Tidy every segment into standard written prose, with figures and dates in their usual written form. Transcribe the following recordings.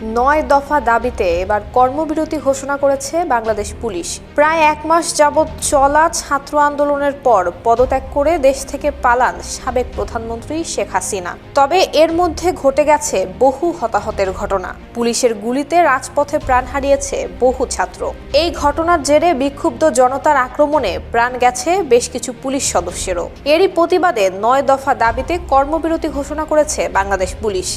9 দফা দাবিতে এবার কর্মবিরতি ঘোষণা করেছে বাংলাদেশ পুলিশ। প্রায় 1 মাস যাবৎ চলা ছাত্র আন্দোলনের পর পদত্যাগ করে দেশ থেকে পালান সাবেক প্রধানমন্ত্রী শেখ হাসিনা। তবে এর মধ্যে ঘটে গেছে বহু হতাহতের ঘটনা। পুলিশের গুলিতে রাজপথে প্রাণ হারিয়েছে বহু ছাত্র। এই ঘটনার জেরে বিক্ষুব্ধ জনতার আক্রমণে প্রাণ গেছে বেশ কিছু পুলিশ সদস্যেরও। এরই প্রতিবাদে 9 দফা দাবিতে কর্মবিরতি ঘোষণা করেছে বাংলাদেশ পুলিশ।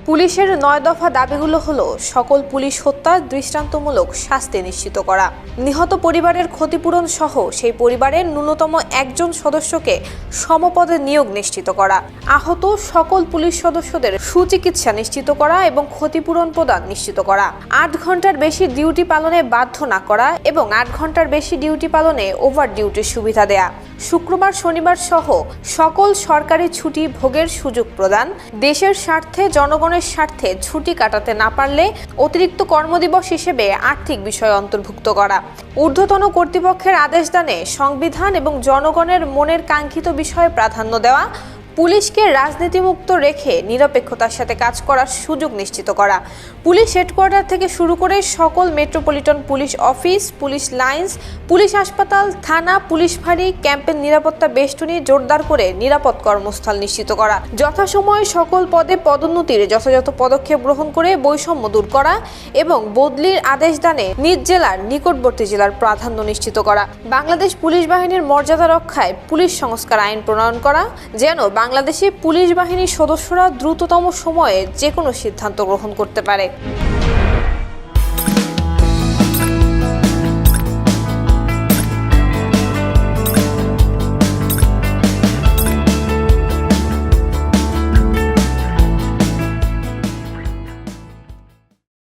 পুলিশের 9 দফা দাবিগুলো হলো সকল পুলিশ হত্যার দৃষ্টান্তমূলক শাস্তি নিশ্চিত করা, নিহত পরিবারের ক্ষতিপূরণ সহ সেই পরিবারের ন্যূনতম একজন সদস্যকে সমপদে নিয়োগ নিশ্চিত করা, আহত সকল পুলিশ সদস্যদের সুচিকিৎসা নিশ্চিত করা এবং ক্ষতিপূরণ প্রদান নিশ্চিত করা, 8 ঘন্টার বেশি ডিউটি পালনে বাধ্য না করা এবং 8 ঘন্টার বেশি ডিউটি পালনে ওভার ডিউটির সুবিধা দেয়া, শুক্রবার শনিবার সহ সকল সরকারি ছুটি ভোগের সুযোগ প্রদান, দেশের স্বার্থে জনগণের স্বার্থে ছুটি কাটাতে না পারলে অতিরিক্ত কর্মদিবস হিসেবে আর্থিক বিষয় অন্তর্ভুক্ত করা, ঊর্ধ্বতন কর্তৃপক্ষের আদেশ দানে সংবিধান এবং জনগণের মনের কাঙ্ক্ষিত বিষয়ে প্রাধান্য দেওয়া, পুলিশকে রাজনীতিমুক্ত রেখে নিরপেক্ষতার সাথে কাজ করার সুযোগ নিশ্চিত করা, পুলিশ হেডকোয়ার্টার থেকে শুরু করে সকল metropolitan police office, police lines, police হাসপাতাল, থানা, পুলিশ ফাঁড়ি, ক্যাম্পের নিরাপত্তা বেষ্টনী জোরদার করে নিরাপদ কর্মস্থল নিশ্চিত করা, যথাসময়ে সকল পদে পদোন্নতির যথাযথ পদক্ষেপ গ্রহণ করে বৈষম্য দূর করা এবং বদলির আদেশ দানে নিজ জেলার নিকটবর্তী জেলার প্রাধান্য নিশ্চিত করা, বাংলাদেশ পুলিশ বাহিনীর মর্যাদা রক্ষায় পুলিশ সংস্কার আইন প্রণয়ন করা, যেন বাংলাদেশে পুলিশ বাহিনীর সদস্যরা দ্রুততম সময়ে যে কোনো সিদ্ধান্ত গ্রহণ করতে পারে।